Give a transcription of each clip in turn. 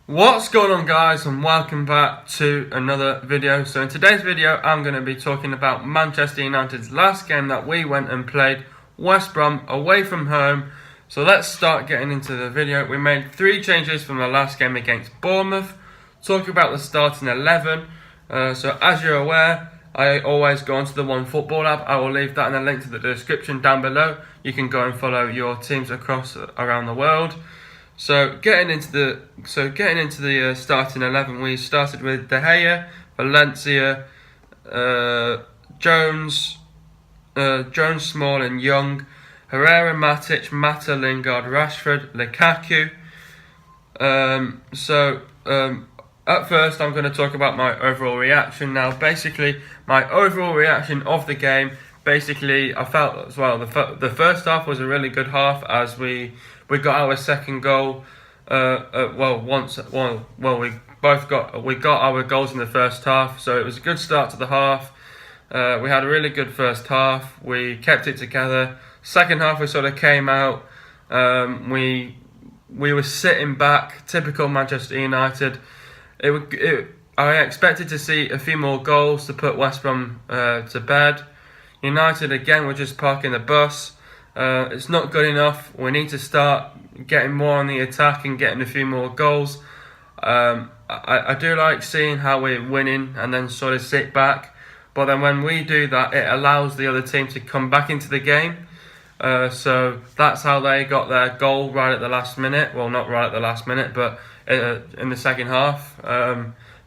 What's going on, guys, and welcome back to another video. So in today's video I'm going to be talking about Manchester United's last game that we went and played, West Brom, away from home. So let's start getting into the video. We made 3 changes from the last game against Bournemouth. Talk about the starting 11. So as you're aware, I always go onto the One Football app. I will leave that in a link to the description down below. You can go and follow your teams around the world. So getting into the starting 11, we started with De Gea, Valencia, Jones, Small and Young, Herrera, Matic, Mata, Lingard, Rashford, Lukaku. At first I'm going to talk about my overall reaction. Now, basically, my overall reaction of the game. Basically, I felt as well the first half was a really good half as we got our second goal. We got our goals in the first half, so it was a good start to the half. We had a really good first half. We kept it together. Second half, we sort of came out. We were sitting back, typical Manchester United. I expected to see a few more goals to put West Brom to bed. United again were just parking the bus. It's not good enough. We need to start getting more on the attack and getting a few more goals. I do like seeing how we're winning and then sort of sit back. But then when we do that, it allows the other team to come back into the game. So that's how they got their goal right at the last minute. Well, not right at the last minute, but in the second half.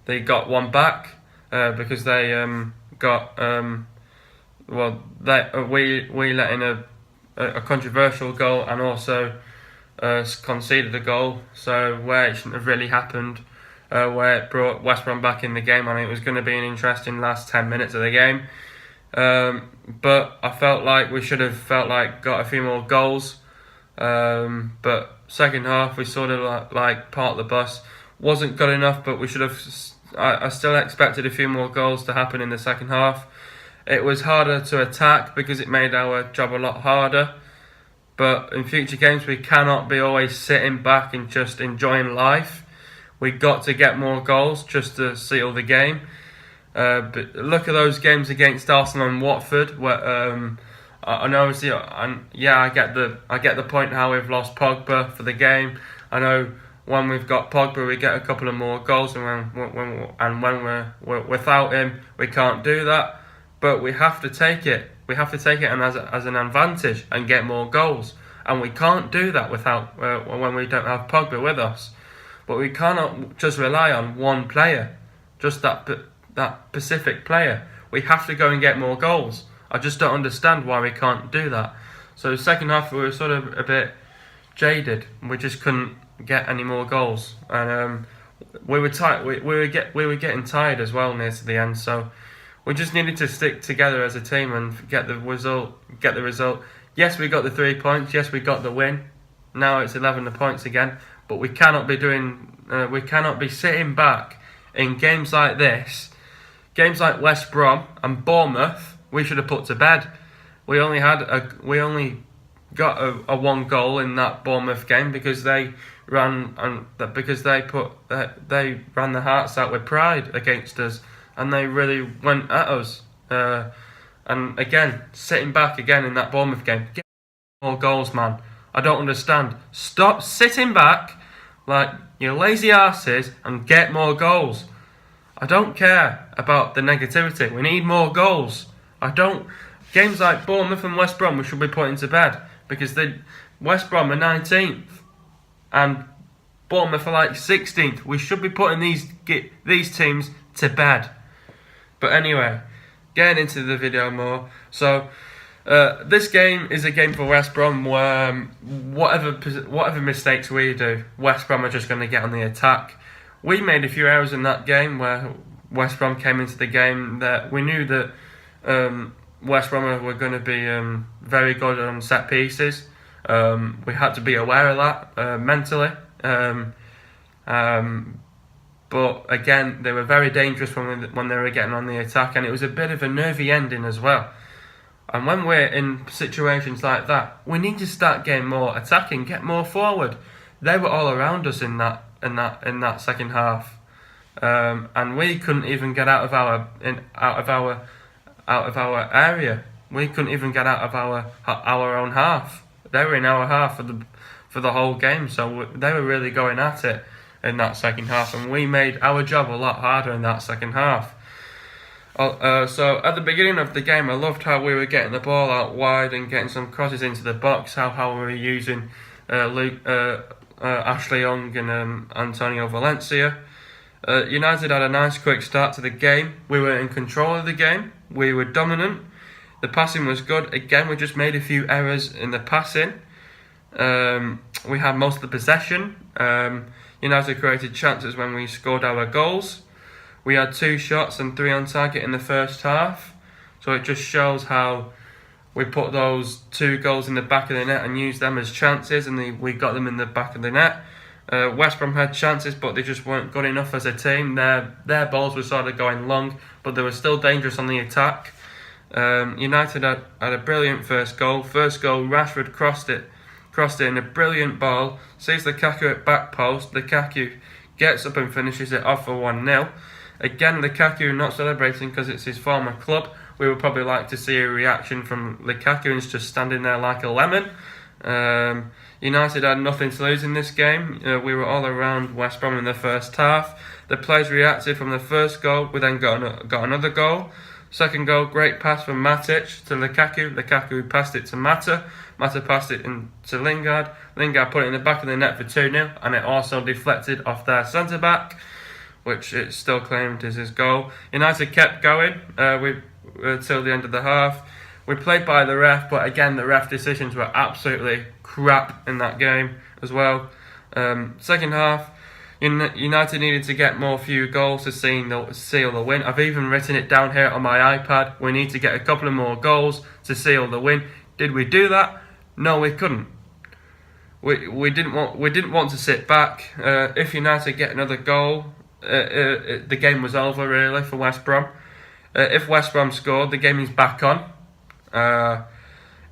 They got one back because they we let in a controversial goal and also conceded a goal, so where it shouldn't have really happened, where it brought West Brom back in the game. I mean, it was going to be an interesting last 10 minutes of the game, but I felt like we should have got a few more goals, but second half we sort of like parked the bus. Wasn't good enough, but we should have. I still expected a few more goals to happen in the second half. It was harder to attack because it made our job a lot harder. But in future games, we cannot be always sitting back and just enjoying life. We got to get more goals just to seal the game. But look at those games against Arsenal and Watford. Where I get the point how we've lost Pogba for the game. I know when we've got Pogba, we get a couple of more goals, and when we're without him, we can't do that. But we have to take it. We have to take it and as an advantage and get more goals. And we can't do that without when we don't have Pogba with us. But we cannot just rely on one player, just that specific player. We have to go and get more goals. I just don't understand why we can't do that. So second half we were sort of a bit jaded. We just couldn't get any more goals, and we were tired. We were getting tired as well near to the end. So we just needed to stick together as a team and get the result. Yes, we got the 3 points. Yes, we got the win. Now it's 11 points again. But we cannot be sitting back in games like this. Games like West Brom and Bournemouth, we should have put to bed. We only got a 1 goal in that Bournemouth game because they ran their hearts out with pride against us. And they really went at us. And again, sitting back again in that Bournemouth game. Get more goals, man. I don't understand. Stop sitting back like you lazy asses and get more goals. I don't care about the negativity. We need more goals. Games like Bournemouth and West Brom we should be putting to bed because West Brom are 19th and Bournemouth are like 16th. We should be putting these teams to bed. But anyway, getting into the video more. So, this game is a game for West Brom where whatever mistakes we do, West Brom are just going to get on the attack. We made a few errors in that game where West Brom came into the game that we knew that West Brom were going to be very good on set pieces. We had to be aware of that mentally. But again, they were very dangerous when they were getting on the attack, and it was a bit of a nervy ending as well. And when we're in situations like that, we need to start getting more attacking, get more forward. They were all around us in that that second half, and we couldn't even get out of our area. We couldn't even get out of our own half. They were in our half for the whole game, so they were really going at it in that second half, and we made our job a lot harder in that second half. So at the beginning of the game, I loved how we were getting the ball out wide and getting some crosses into the box. How we were using Ashley Young and Antonio Valencia. United had a nice quick start to the game. We were in control of the game. We were dominant. The passing was good. Again, we just made a few errors in the passing. We had most of the possession. United created chances when we scored our goals. We had 2 shots and 3 on target in the first half. So it just shows how we put those 2 goals in the back of the net and used them as chances, and we got them in the back of the net. West Brom had chances, but they just weren't good enough as a team. Their balls were sort of going long, but they were still dangerous on the attack. United had a brilliant first goal. Rashford crossed it in a brilliant ball. Sees Lukaku at back post. Lukaku gets up and finishes it off for 1-0. Again, Lukaku not celebrating because it's his former club. We would probably like to see a reaction from Lukaku, and just standing there like a lemon. United had nothing to lose in this game. We were all around West Brom in the first half. The players reacted from the first goal. We then got another goal. Second goal, great pass from Matic to Lukaku. Lukaku passed it to Mata. Mata passed it to Lingard. Lingard put it in the back of the net for 2-0, and it also deflected off their centre-back, which it still claimed as his goal. United kept going till the end of the half. We played by the ref, but again, the ref decisions were absolutely crap in that game as well. Second half, United needed to get few goals to seal the win. I've even written it down here on my iPad. We need to get a couple of more goals to seal the win. Did we do that? No, we couldn't. We didn't want to sit back. If United get another goal, the game was over really for West Brom. If West Brom scored, the game is back on.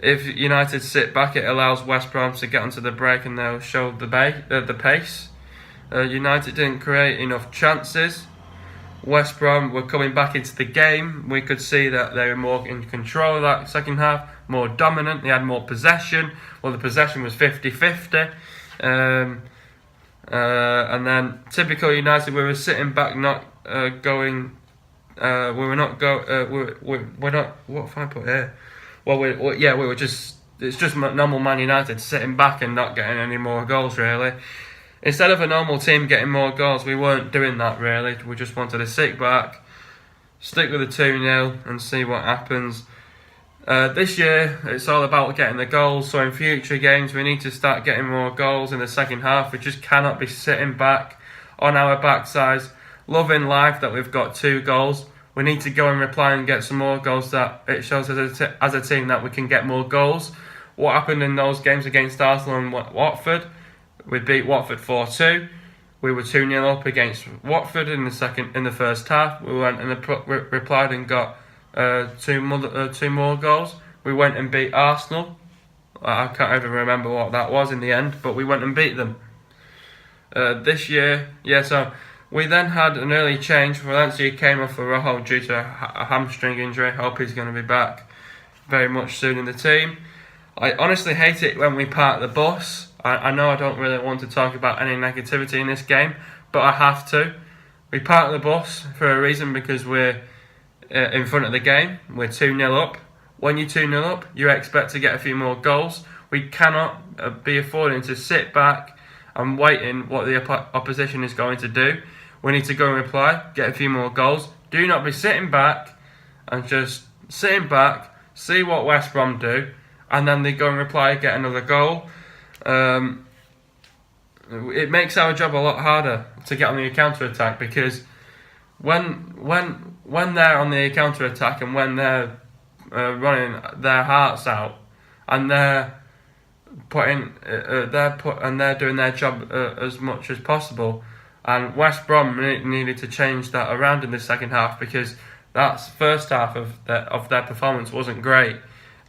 If United sit back, it allows West Brom to get onto the break, and they'll show the pace. United didn't create enough chances. West Brom were coming back into the game. We could see that they were more in control of that second half, more dominant. They had more possession. Well, the possession was 50-50. And then typical United, we were sitting back, not going. We're not. What have I put here? Well, we were just. It's just normal Man United sitting back and not getting any more goals really. Instead of a normal team getting more goals, we weren't doing that really. We just wanted to sit back, stick with the 2-0 and see what happens. This year, it's all about getting the goals. So in future games, we need to start getting more goals in the second half. We just cannot be sitting back on our backsides, loving life that we've got 2 goals. We need to go and reply and get some more goals. That it shows as a team that we can get more goals. What happened in those games against Arsenal and Watford? We beat Watford 4-2. We were 2-0 up against Watford in the first half. We went and replied and got 2 more goals. We went and beat Arsenal. I can't even remember what that was in the end, but we went and beat them. This year, so we then had an early change. Valencia came off for Rojo due to a hamstring injury. Hope he's going to be back very much soon in the team. I honestly hate it when we park the bus. I know I don't really want to talk about any negativity in this game, but I have to. We park the bus for a reason, because we're in front of the game. We're 2-0 up. When you're 2-0 up, you expect to get a few more goals. We cannot be affording to sit back and waiting what the opposition is going to do. We need to go and reply, get a few more goals. Do not be sitting back and just sitting back, see what West Brom do, and then they go and reply, get another goal. It makes our job a lot harder to get on the counter-attack, because when they're on the counter-attack and when they're running their hearts out and they're doing their job as much as possible, and West Brom needed to change that around in the second half, because that first half of their performance wasn't great.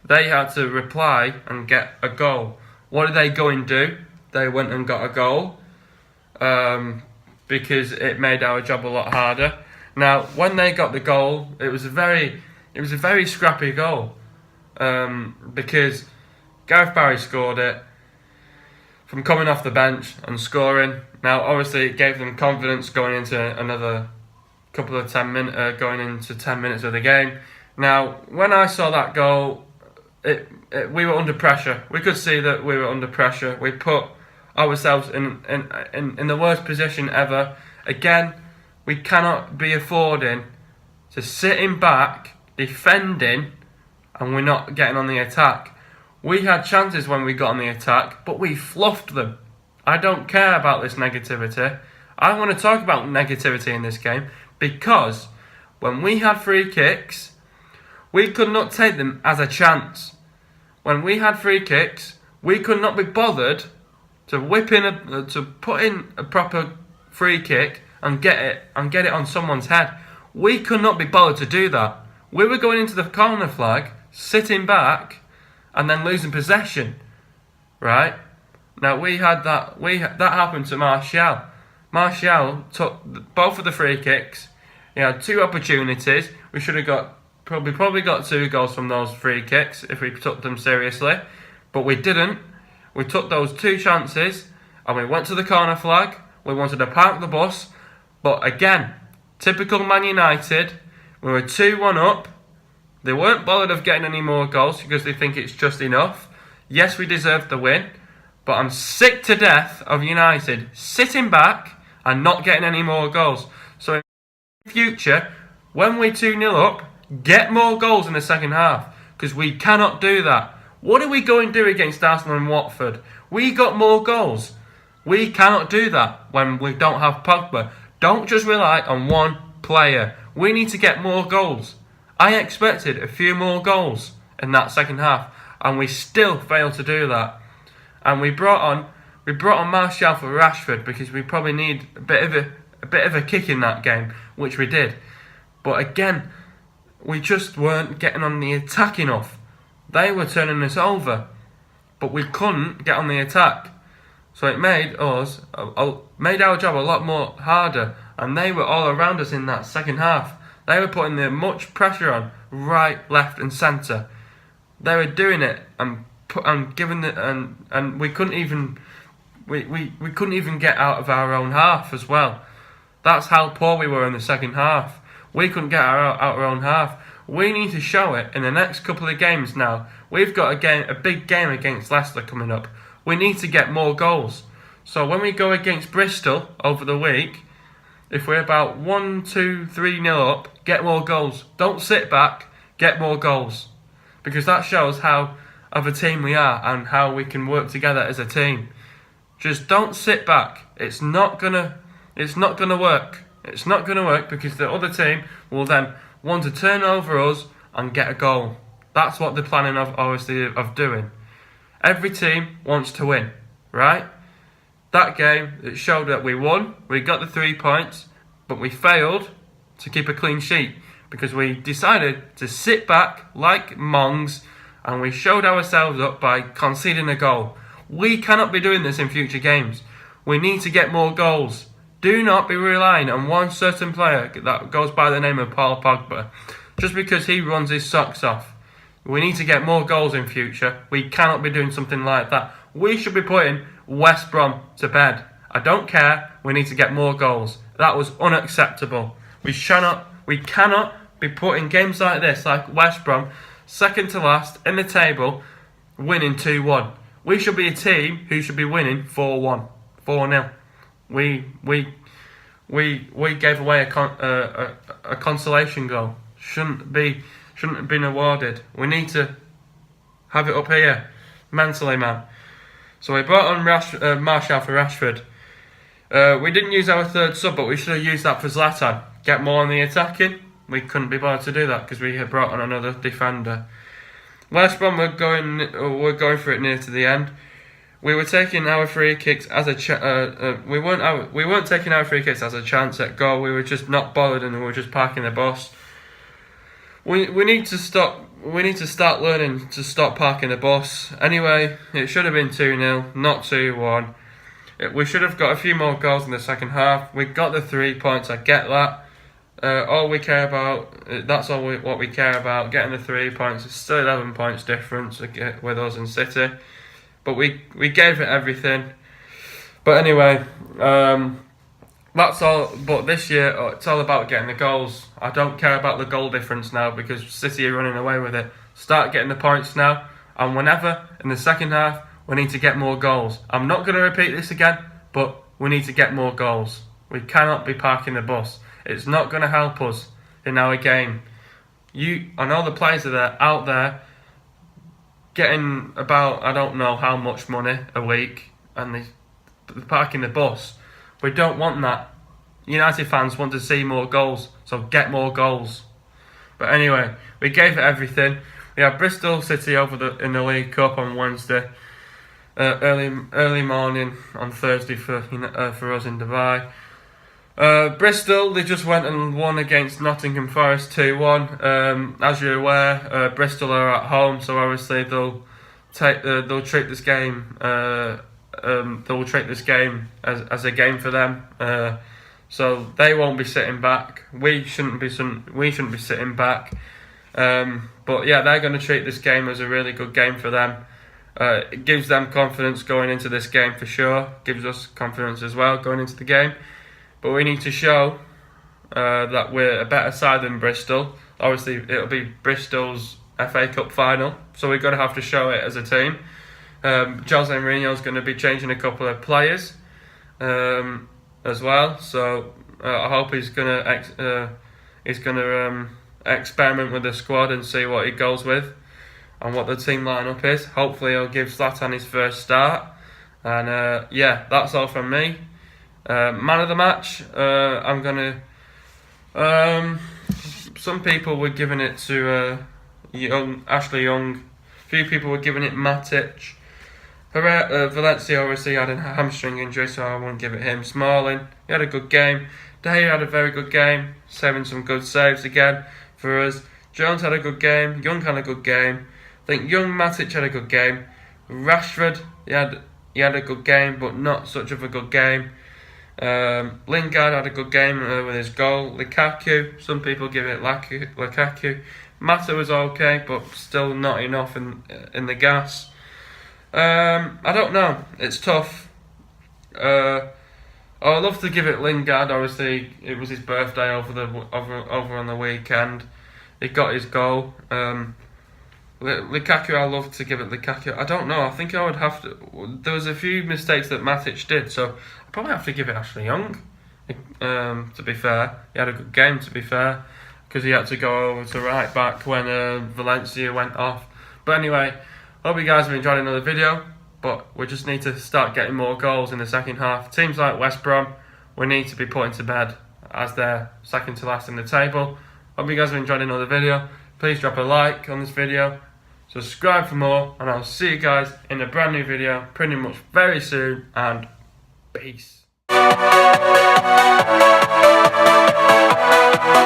They had to reply and get a goal. What did they go and do? They went and got a goal. because it made our job a lot harder. Now, when they got the goal, it was a very scrappy goal, because Gareth Barry scored it from coming off the bench and scoring. Now, obviously, it gave them confidence going into another couple of 10 minutes, going into 10 minutes of the game. Now, when I saw that goal, we were under pressure. We could see that we were under pressure. We put ourselves in the worst position ever. Again, we cannot be affording to sitting back, defending, and we're not getting on the attack. We had chances when we got on the attack, but we fluffed them. I don't care about this negativity. I want to talk about negativity in this game, because when we had free kicks, we could not take them as a chance. When we had free kicks, we could not be bothered to to put in a proper free kick and get it on someone's head. We could not be bothered to do that. We were going into the corner flag, sitting back, and then losing possession. Right? Now that happened to Martial. Martial took both of the free kicks. He had 2 opportunities. We should have probably got 2 goals from those free kicks if we took them seriously, but we didn't. We took those 2 chances and we went to the corner flag. We wanted to park the bus, but again, typical Man United. We were 2-1 up. They weren't bothered of getting any more goals because they think it's just enough. Yes, we deserved the win, but I'm sick to death of United sitting back and not getting any more goals. So in the future, when we're 2-0 up, get more goals in the second half, because we cannot do that. What are we going to do against Arsenal and Watford? We got more goals. We cannot do that when we don't have Pogba. Don't just rely on one player. We need to get more goals. I expected a few more goals in that second half, and we still failed to do that. And we brought on Martial for Rashford because we probably need a bit of a kick in that game, which we did. But again, we just weren't getting on the attack enough. They were turning us over, but we couldn't get on the attack. So it made our job a lot more harder, and they were all around us in that second half. They were putting much pressure on right, left, and centre. They were doing it and giving it, and we couldn't even get out of our own half as well. That's how poor we were in the second half. We couldn't get out our own half. We need to show it in the next couple of games now. We've got a big game against Leicester coming up. We need to get more goals. So when we go against Bristol over the week, if we're about 1-2-3-0 up, get more goals. Don't sit back, get more goals. Because that shows how of a team we are and how we can work together as a team. Just don't sit back. It's not gonna work. It's not going to work because the other team will then want to turn over us and get a goal. That's what they're planning of doing. Every team wants to win, right? That game, it showed that we won. We got the 3 points, but we failed to keep a clean sheet because we decided to sit back like mongs, and we showed ourselves up by conceding a goal. We cannot be doing this in future games. We need to get more goals. Do not be relying on one certain player that goes by the name of Paul Pogba just because he runs his socks off. We need to get more goals in future. We cannot be doing something like that. We should be putting West Brom to bed. I don't care. We need to get more goals. That was unacceptable. We cannot be putting games like this, like West Brom, second to last in the table, winning 2-1. We should be a team who should be winning 4-1, 4-0. We gave away a consolation goal. Shouldn't have been awarded. We need to have it up here mentally, man. So we brought on Martial for Rashford. We didn't use our third sub, but we should have used that for Zlatan. Get more on the attacking. We couldn't be bothered to do that because we had brought on another defender. West Brom were going for it near to the end. We were taking our free kicks as we weren't taking our free kicks as a chance at goal. We were just not bothered, and we were just parking the bus. We need to stop. We need to start learning to stop parking the bus. Anyway, it should have been 2-0, not 2-1. We should have got a few more goals in the second half. We got the 3 points, I get that. All we care about, that's what we care about, getting the 3 points. It's still 11 points difference with us and City. But we gave it everything. But anyway, that's all. But this year, it's all about getting the goals. I don't care about the goal difference now because City are running away with it. Start getting the points now. And whenever, in the second half, we need to get more goals. I'm not going to repeat this again, but we need to get more goals. We cannot be parking the bus. It's not going to help us in our game. I know the players are out there getting about, I don't know how much money a week, and they're parking the bus. We don't want that. United fans want to see more goals, so get more goals. But anyway, we gave it everything. We had Bristol City in the League Cup on Wednesday, early morning on Thursday for us in Dubai. Bristol, they just went and won against Nottingham Forest 2-1. As you're aware, Bristol are at home, so obviously they'll treat this game as a game for them. So they won't be sitting back. We shouldn't be sitting back. But yeah, they're going to treat this game as a really good game for them. It gives them confidence going into this game for sure. Gives us confidence as well going into the game. But we need to show that we're a better side than Bristol. Obviously, it'll be Bristol's FA Cup final, so we're going to have to show it as a team. Jose Mourinho's going to be changing a couple of players as well, so I hope he's going to experiment with the squad and see what he goes with and what the team lineup is. Hopefully, he'll give Zlatan his first start. And yeah, that's all from me. Man of the match, I'm gonna. Some people were giving it to Ashley Young. A few people were giving it Matic. Valencia obviously had a hamstring injury, so I won't give it him. Smalling, he had a good game. De Gea had a very good game, saving some good saves again for us. Jones had a good game. Young had a good game. I think Young, Matic had a good game. Rashford, he had a good game, but not such of a good game. Lingard had a good game with his goal. Lukaku, some people give it Lukaku. Mata was okay, but still not enough in the gas. I don't know. It's tough. I'd love to give it Lingard. Obviously, it was his birthday over on the weekend. He got his goal. Lukaku, I love to give it Lukaku. I don't know. I think I would have to. There was a few mistakes that Matic did, so I'd probably have to give it Ashley Young. To be fair, he had a good game. To be fair, because he had to go over to right back when Valencia went off. But anyway, hope you guys have enjoyed another video. But we just need to start getting more goals in the second half. Teams like West Brom, we need to be putting to bed as they're second to last in the table. Hope you guys have enjoyed another video. Please drop a like on this video. Subscribe for more, and I'll see you guys in a brand new video pretty much very soon, and peace.